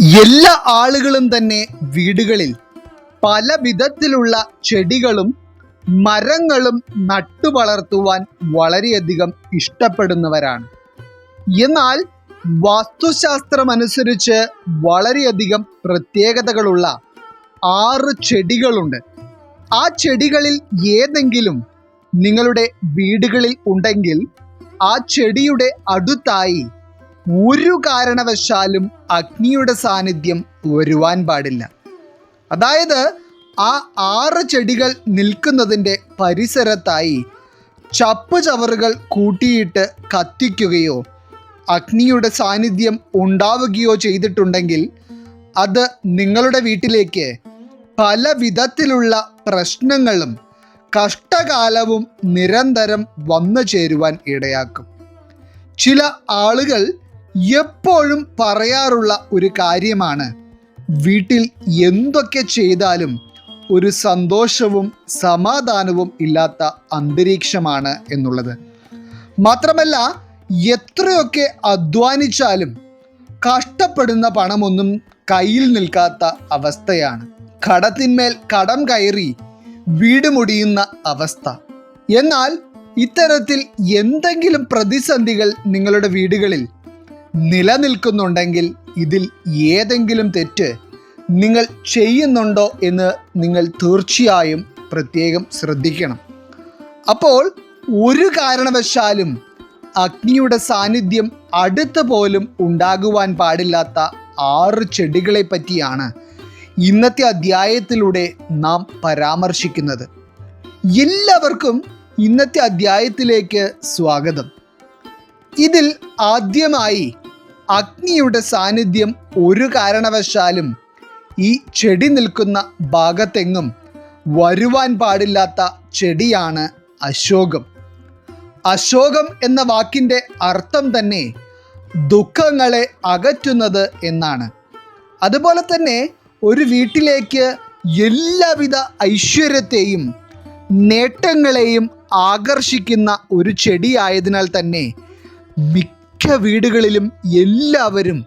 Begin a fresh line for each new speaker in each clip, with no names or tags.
എല്ലാ ആളുകളും തന്നെ വീടുകളിൽ പല വിധത്തിലുള്ള ചെടികളും മരങ്ങളും നട്ടുവളർത്തുവാൻ വളരെയധികം ഇഷ്ടപ്പെടുന്നവരാണ്. എന്നാൽ വാസ്തുശാസ്ത്രമനുസരിച്ച് വളരെയധികം പ്രത്യേകതകളുള്ള 6 ചെടികളുണ്ട്. ആ ചെടികളിൽ ഏതെങ്കിലും നിങ്ങളുടെ വീടുകളിൽ ഉണ്ടെങ്കിൽ ആ ചെടിയുടെ അടുത്തായി ഒരു കാരണവശാലും അഗ്നിയുടെ സാന്നിധ്യം വരുവാൻ പാടില്ല. അതായത് ആ 6 ചെടികൾ നിൽക്കുന്നതിൻ്റെ പരിസരത്തായി ചപ്പുചവറുകൾ കൂട്ടിയിട്ട് കത്തിക്കുകയോ അഗ്നിയുടെ സാന്നിധ്യം ഉണ്ടാവുകയോ ചെയ്തിട്ടുണ്ടെങ്കിൽ അത് നിങ്ങളുടെ വീട്ടിലേക്ക് പല വിധത്തിലുള്ള പ്രശ്നങ്ങളും കഷ്ടകാലവും നിരന്തരം വന്നു ചേരുവാൻ ഇടയാക്കും. ചില ആളുകൾ എപ്പോഴും പറയാറുള്ള ഒരു കാര്യമാണ്, വീട്ടിൽ എന്തൊക്കെ ചെയ്താലും ഒരു സന്തോഷവും സമാധാനവും ഇല്ലാത്ത അന്തരീക്ഷമാണ് എന്നുള്ളത്. മാത്രമല്ല, എത്രയൊക്കെ അധ്വാനിച്ചാലും കഷ്ടപ്പെടുന്ന പണമൊന്നും കയ്യിൽ നിൽക്കാത്ത അവസ്ഥയാണ്. കടത്തിന്മേൽ കടം കയറി വീട് മുടിയുന്ന അവസ്ഥ. എന്നാൽ ഇത്തരത്തിൽ എന്തെങ്കിലും പ്രതിസന്ധികൾ നിങ്ങളുടെ വീടുകളിൽ നിലനിൽക്കുന്നുണ്ടെങ്കിൽ ഇതിൽ ഏതെങ്കിലും തെറ്റ് നിങ്ങൾ ചെയ്യുന്നുണ്ടോ എന്ന് നിങ്ങൾ തീർച്ചയായും പ്രത്യേകം ശ്രദ്ധിക്കണം. അപ്പോൾ ഒരു കാരണവശാലും അഗ്നിയുടെ സാന്നിധ്യം അടുത്ത് പോലും ഉണ്ടാകുവാൻ പാടില്ലാത്ത 6 ചെടികളെ പറ്റിയാണ് ഇന്നത്തെ അധ്യായത്തിലൂടെ നാം പരാമർശിക്കുന്നത്. എല്ലാവർക്കും ഇന്നത്തെ അധ്യായത്തിലേക്ക് സ്വാഗതം. ഇതിൽ ആദ്യമായി അഗ്നിയുടെ സാന്നിധ്യം ഒരു കാരണവശാലും ഈ ചെടി നിൽക്കുന്ന ഭാഗത്തെങ്ങും വരുവാൻ പാടില്ലാത്ത ചെടിയാണ് അശോകം. അശോകം എന്ന വാക്കിൻ്റെ അർത്ഥം തന്നെ ദുഃഖങ്ങളെ അകറ്റുന്നത് എന്നാണ്. അതുപോലെ തന്നെ ഒരു വീട്ടിലേക്ക് എല്ലാവിധ ഐശ്വര്യത്തെയും നേട്ടങ്ങളെയും ആകർഷിക്കുന്ന ഒരു ചെടിയായതിനാൽ തന്നെ മിക്ക വീടുകളിലും എല്ലാവരും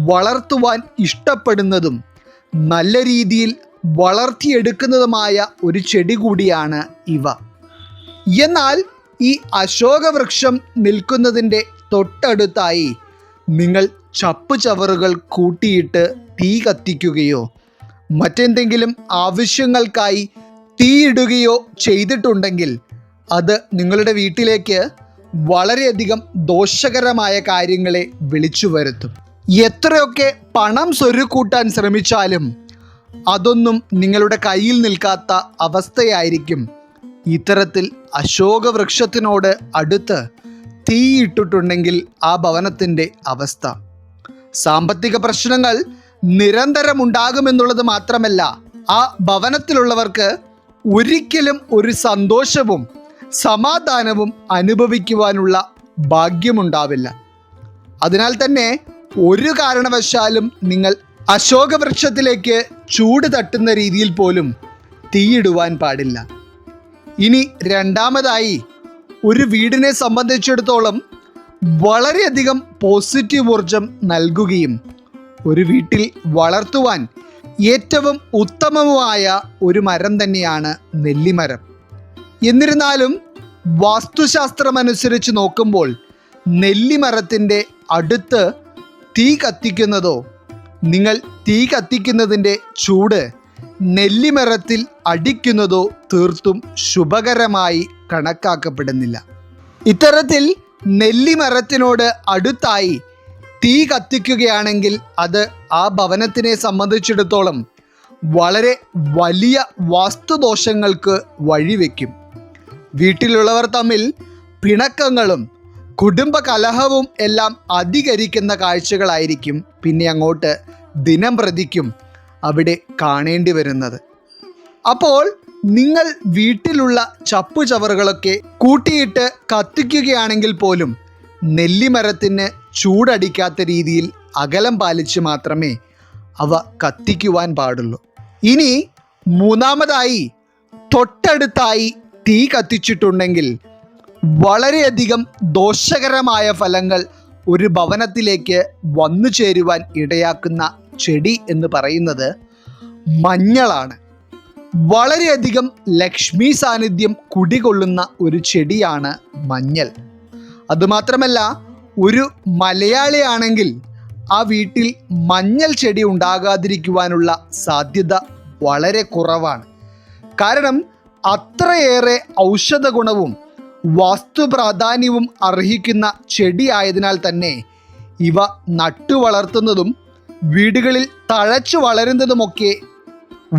വളർത്തുവാൻ ഇഷ്ടപ്പെടുന്നതും നല്ല രീതിയിൽ വളർത്തിയെടുക്കുന്നതുമായ ഒരു ചെടി കൂടിയാണ് ഇവ. എന്നാൽ ഈ അശോകവൃക്ഷം നിൽക്കുന്നതിൻ്റെ തൊട്ടടുത്തായി നിങ്ങൾ ചപ്പുചവറുകൾ കൂട്ടിയിട്ട് തീ കത്തിക്കുകയോ മറ്റെന്തെങ്കിലും ആവശ്യങ്ങൾക്കായി തീയിടുകയോ ചെയ്തിട്ടുണ്ടെങ്കിൽ അത് നിങ്ങളുടെ വീട്ടിലേക്ക് വളരെയധികം ദോഷകരമായ കാര്യങ്ങളെ വിളിച്ചു വരുത്തും. എത്രയൊക്കെ പണം സ്വരുക്കൂട്ടാൻ ശ്രമിച്ചാലും അതൊന്നും നിങ്ങളുടെ കയ്യിൽ നിൽക്കാത്ത അവസ്ഥയായിരിക്കും ഇത്തരത്തിൽ അശോകവൃക്ഷത്തിനോട് അടുത്ത് തീയിട്ടിട്ടുണ്ടെങ്കിൽ ആ ഭവനത്തിൻ്റെ അവസ്ഥ. സാമ്പത്തിക പ്രശ്നങ്ങൾ നിരന്തരം ഉണ്ടാകുമെന്നുള്ളത് മാത്രമല്ല, ആ ഭവനത്തിലുള്ളവർക്ക് ഒരിക്കലും ഒരു സന്തോഷവും സമാധാനവും അനുഭവിക്കുവാനുള്ള ഭാഗ്യമുണ്ടാവില്ല. അതിനാൽ തന്നെ ഒരു കാരണവശാലും നിങ്ങൾ അശോകവൃക്ഷത്തിലേക്ക് ചൂട് തട്ടുന്ന രീതിയിൽ പോലും തീയിടുവാൻ പാടില്ല. ഇനി രണ്ടാമതായി, ഒരു വീടിനെ സംബന്ധിച്ചിടത്തോളം വളരെയധികം പോസിറ്റീവ് ഊർജം നൽകുകയും ഒരു വീട്ടിൽ വളർത്തുവാൻ ഏറ്റവും ഉത്തമമായ ഒരു മരം തന്നെയാണ് നെല്ലിമരം. എന്നിരുന്നാലും വാസ്തുശാസ്ത്രമനുസരിച്ച് നോക്കുമ്പോൾ നെല്ലിമരത്തിൻ്റെ അടുത്ത് തീ കത്തിക്കുന്നതോ നിങ്ങൾ തീ കത്തിക്കുന്നതിൻ്റെ ചൂട് നെല്ലിമരത്തിൽ അടിക്കുന്നതോ തീർത്തും ശുഭകരമായി കണക്കാക്കപ്പെടുന്നില്ല. ഇത്തരത്തിൽ നെല്ലിമരത്തിനോട് അടുത്തായി തീ കത്തിക്കുകയാണെങ്കിൽ അത് ആ ഭവനത്തിനെ സംബന്ധിച്ചിടത്തോളം വളരെ വലിയ വാസ്തുദോഷങ്ങൾക്ക് വഴിവെക്കും. വീട്ടിലുള്ളവർ തമ്മിൽ പിണക്കങ്ങളും കുടുംബ കലഹവും എല്ലാം അധികരിക്കുന്ന കാഴ്ചകളായിരിക്കും പിന്നെ അങ്ങോട്ട് ദിനം പ്രതിക്കും അവിടെ കാണേണ്ടി വരുന്നത്. അപ്പോൾ നിങ്ങൾ വീട്ടിലുള്ള ചപ്പുചവറുകളൊക്കെ കൂട്ടിയിട്ട് കത്തിക്കുകയാണെങ്കിൽ പോലും നെല്ലിമരത്തിന് ചൂടടിക്കാത്ത രീതിയിൽ അകലം പാലിച്ച് മാത്രമേ അവ കത്തിക്കുവാൻ പാടുള്ളൂ. ഇനി മൂന്നാമതായി, തൊട്ടടുത്തായി തീ കത്തിച്ചിട്ടുണ്ടെങ്കിൽ വളരെയധികം ദോഷകരമായ ഫലങ്ങൾ ഒരു ഭവനത്തിലേക്ക് വന്നു ചേരുവാൻ ഇടയാക്കുന്ന ചെടി എന്ന് പറയുന്നത് മഞ്ഞളാണ്. വളരെയധികം ലക്ഷ്മി സാന്നിധ്യം കുടികൊള്ളുന്ന ഒരു ചെടിയാണ് മഞ്ഞൾ. അതുമാത്രമല്ല, ഒരു മലയാളിയാണെങ്കിൽ ആ വീട്ടിൽ മഞ്ഞൾ ചെടി ഉണ്ടാകാതിരിക്കുവാനുള്ള സാധ്യത വളരെ കുറവാണ്. കാരണം അത്രയേറെ ഔഷധ ഗുണവും വാസ്തു പ്രാധാന്യവും അർഹിക്കുന്ന ചെടി ആയതിനാൽ തന്നെ ഇവ നട്ടുവളർത്തുന്നതും വീടുകളിൽ തഴച്ചു വളരുന്നതുമൊക്കെ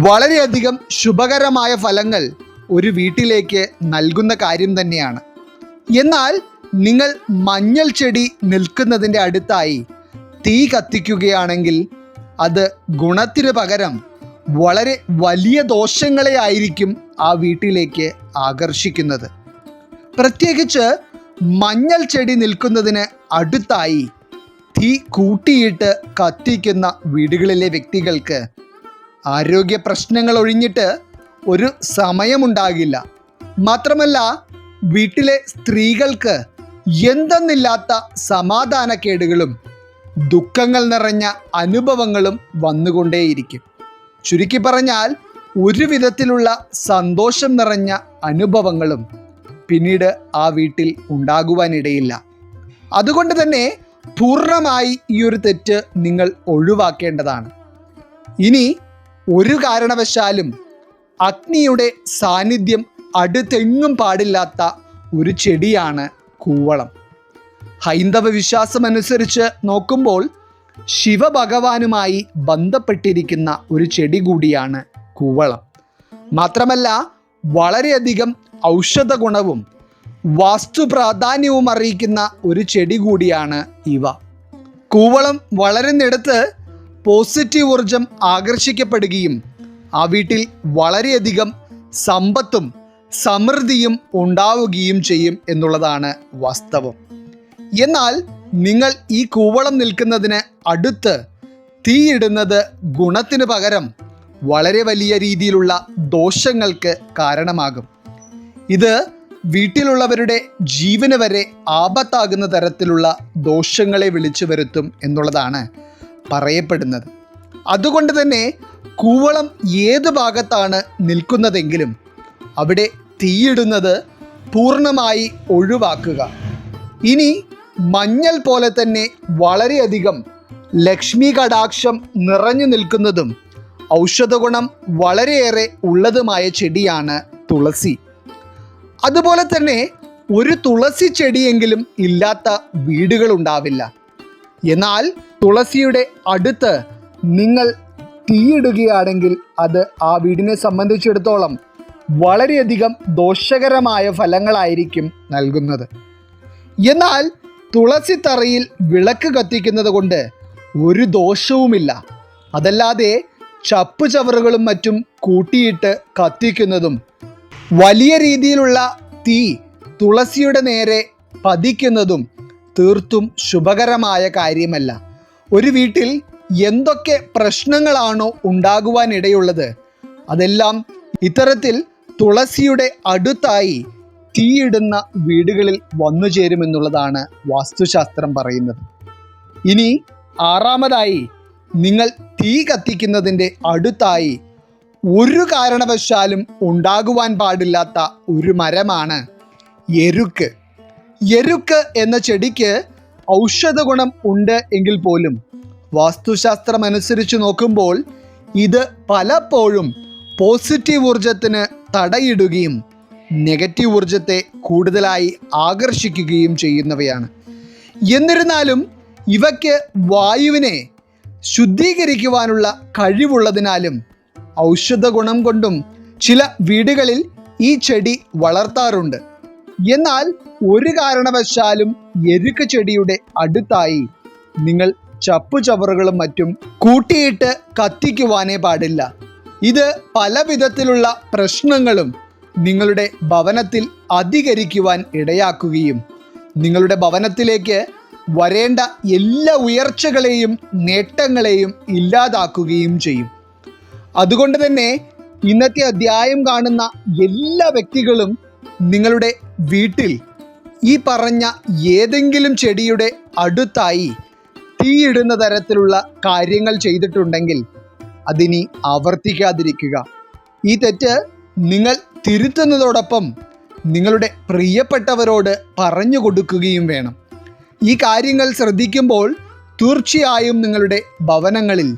വളരെയധികം ശുഭകരമായ ഫലങ്ങൾ ഒരു വീട്ടിലേക്ക് നൽകുന്ന കാര്യം തന്നെയാണ്. എന്നാൽ നിങ്ങൾ മഞ്ഞൾ ചെടി നിൽക്കുന്നതിൻ്റെ അടുത്തായി തീ കത്തിക്കുകയാണെങ്കിൽ അത് ഗുണത്തിന് പകരം വളരെ വലിയ ദോഷങ്ങളെ ആയിരിക്കും ആ വീട്ടിലേക്ക് ആകർഷിക്കുന്നത്. പ്രത്യേകിച്ച് മഞ്ഞൾ ചെടി നിൽക്കുന്നതിന് അടുത്തായി തീ കൂട്ടിയിട്ട് കത്തിക്കുന്ന വീടുകളിലെ വ്യക്തികൾക്ക് ആരോഗ്യ പ്രശ്നങ്ങൾ ഒഴിഞ്ഞിട്ട് ഒരു സമയമുണ്ടാകില്ല. മാത്രമല്ല, വീട്ടിലെ സ്ത്രീകൾക്ക് എന്തെന്നില്ലാത്ത സമാധാനക്കേടുകളും ദുഃഖങ്ങൾ നിറഞ്ഞ അനുഭവങ്ങളും വന്നുകൊണ്ടേയിരിക്കും. ചുരുക്കി പറഞ്ഞാൽ, ഒരു വിധത്തിലുള്ള സന്തോഷം നിറഞ്ഞ അനുഭവങ്ങളും പിന്നീട് ആ വീട്ടിൽ ഉണ്ടാകുവാനിടയില്ല. അതുകൊണ്ട് തന്നെ പൂർണ്ണമായി ഈ ഒരു തെറ്റ് നിങ്ങൾ ഒഴിവാക്കേണ്ടതാണ്. ഇനി ഒരു കാരണവശാലും അഗ്നിയുടെ സാന്നിധ്യം അടുത്തെങ്ങും പാടില്ലാത്ത ഒരു ചെടിയാണ് കൂവളം. ഹൈന്ദവ വിശ്വാസമനുസരിച്ച് നോക്കുമ്പോൾ ശിവഭഗവാനുമായി ബന്ധപ്പെട്ടിരിക്കുന്ന ഒരു ചെടി കൂടിയാണ് കൂവളം. മാത്രമല്ല, വളരെയധികം ഔഷധ ഗുണവും വാസ്തു പ്രാധാന്യവും അറിയിക്കുന്ന ഒരു ചെടി കൂടിയാണ് ഇവ. കൂവളം വളരുന്നിടത്ത് പോസിറ്റീവ് ഊർജം ആകർഷിക്കപ്പെടുകയും ആ വീട്ടിൽ വളരെയധികം സമ്പത്തും സമൃദ്ധിയും ഉണ്ടാവുകയും ചെയ്യും എന്നുള്ളതാണ് വാസ്തവം. എന്നാൽ നിങ്ങൾ ഈ കൂവളം നിൽക്കുന്നതിന് അടുത്ത് തീയിടുന്നത് ഗുണത്തിന് പകരം വളരെ വലിയ രീതിയിലുള്ള ദോഷങ്ങൾക്ക് കാരണമാകും. ഇത് വീട്ടിലുള്ളവരുടെ ജീവന് വരെ ആപത്താകുന്ന തരത്തിലുള്ള ദോഷങ്ങളെ വിളിച്ചു വരുത്തും എന്നുള്ളതാണ് പറയപ്പെടുന്നത്. അതുകൊണ്ട് തന്നെ കൂവളം ഏത് ഭാഗത്താണ് നിൽക്കുന്നതെങ്കിലും അവിടെ തീയിടുന്നത് പൂർണ്ണമായി ഒഴിവാക്കുക. ഇനി മഞ്ഞൾ പോലെ തന്നെ വളരെയധികം ലക്ഷ്മി കടാക്ഷം നിറഞ്ഞു നിൽക്കുന്നതും ഔഷധഗുണം വളരെയേറെ ഉള്ളതുമായ ചെടിയാണ് തുളസി. അതുപോലെ തന്നെ ഒരു തുളസി ചെടിയെങ്കിലും ഇല്ലാത്ത വീടുകളുണ്ടാവില്ല. എന്നാൽ തുളസിയുടെ അടുത്ത് നിങ്ങൾ തീയിടുകയാണെങ്കിൽ അത് ആ വീടിനെ സംബന്ധിച്ചിടത്തോളം വളരെയധികം ദോഷകരമായ ഫലങ്ങളായിരിക്കും നൽകുന്നത്. എന്നാൽ തുളസി തറയിൽ വിളക്ക് കത്തിക്കുന്നത് കൊണ്ട് ഒരു ദോഷവുമില്ല. അതല്ലാതെ ചപ്പുചവറുകളും മറ്റും കൂട്ടിയിട്ട് കത്തിക്കുന്നതും വലിയ രീതിയിലുള്ള തീ തുളസിയുടെ നേരെ പതിക്കുന്നതും തീർത്തും ശുഭകരമായ കാര്യമല്ല. ഒരു വീട്ടിൽ എന്തൊക്കെ പ്രശ്നങ്ങളാണോ ഉണ്ടാകുവാനിടയുള്ളത് അതെല്ലാം ഇത്തരത്തിൽ തുളസിയുടെ അടുത്തായി തീയിടുന്ന വീടുകളിൽ വന്നു ചേരുമെന്നുള്ളതാണ് വാസ്തുശാസ്ത്രം പറയുന്നത്. ഇനി ആറാമതായി, നിങ്ങൾ തീ കത്തിക്കുന്നതിൻ്റെ അടുത്തായി ഒരു കാരണവശാലും ഉണ്ടാകുവാൻ പാടില്ലാത്ത ഒരു മരമാണ് എരുക്ക്. എരുക്ക് എന്ന ചെടിക്ക് ഔഷധ ഗുണം ഉണ്ട് എങ്കിൽ പോലും വാസ്തുശാസ്ത്രം അനുസരിച്ച് നോക്കുമ്പോൾ ഇത് പലപ്പോഴും പോസിറ്റീവ് ഊർജത്തിന് തടയിടുകയും നെഗറ്റീവ് ഊർജത്തെ കൂടുതലായി ആകർഷിക്കുകയും ചെയ്യുന്നവയാണ്. എന്നിരുന്നാലും ഇവയ്ക്ക് വായുവിനെ ശുദ്ധീകരിക്കുവാനുള്ള കഴിവുള്ളതിനാലും ഔഷധ ഗുണം കൊണ്ടും ചില വീടുകളിൽ ഈ ചെടി വളർത്താറുണ്ട്. എന്നാൽ ഒരു കാരണവശാലും എരുക്ക് ചെടിയുടെ അടുത്തായി നിങ്ങൾ ചപ്പുചവറുകളും മറ്റും കൂട്ടിയിട്ട് കത്തിക്കുവാനേ പാടില്ല. ഇത് പല വിധത്തിലുള്ള പ്രശ്നങ്ങളും നിങ്ങളുടെ ഭവനത്തിൽ അധികരിക്കുവാൻ ഇടയാക്കുകയും നിങ്ങളുടെ ഭവനത്തിലേക്ക് വരേണ്ട എല്ലാ ഉയർച്ചകളെയും നേട്ടങ്ങളെയും ഇല്ലാതാക്കുകയും ചെയ്യും. അതുകൊണ്ട് തന്നെ ഇന്നത്തെ അധ്യായം കാണുന്ന എല്ലാ വ്യക്തികളും നിങ്ങളുടെ വീട്ടിൽ ഈ പറഞ്ഞ ഏതെങ്കിലും ചെടിയുടെ അടുത്തായി തീയിടുന്ന തരത്തിലുള്ള കാര്യങ്ങൾ ചെയ്തിട്ടുണ്ടെങ്കിൽ അതിനി ആവർത്തിക്കാതിരിക്കുക. ഈ തെറ്റ് നിങ്ങൾ തിരുത്തുന്നതോടൊപ്പം നിങ്ങളുടെ പ്രിയപ്പെട്ടവരോട് പറഞ്ഞു കൊടുക്കുകയും വേണം. ഈ കാര്യങ്ങൾ ശ്രദ്ധിക്കുമ്പോൾ തീർച്ചയായും നിങ്ങളുടെ ഭവനങ്ങളിൽ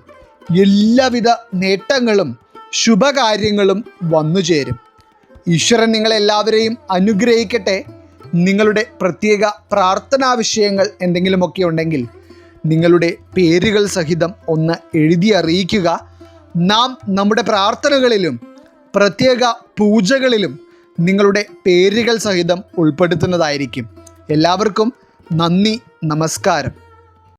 എല്ലാവിധ നേട്ടങ്ങളും ശുഭകാര്യങ്ങളും വന്നുചേരും. ഈശ്വരൻ നിങ്ങളെല്ലാവരെയും അനുഗ്രഹിക്കട്ടെ. നിങ്ങളുടെ പ്രത്യേക പ്രാർത്ഥനാ വിഷയങ്ങൾ എന്തെങ്കിലുമൊക്കെ ഉണ്ടെങ്കിൽ നിങ്ങളുടെ പേരുകൾ സഹിതം ഒന്ന് എഴുതി അറിയിക്കുക. നാം നമ്മുടെ പ്രാർത്ഥനകളിലും പ്രത്യേക പൂജകളിലും നിങ്ങളുടെ പേരുകൾ സഹിതം ഉൾപ്പെടുത്തുന്നതായിരിക്കും. എല്ലാവർക്കും നന്ദി, നമസ്കാരം.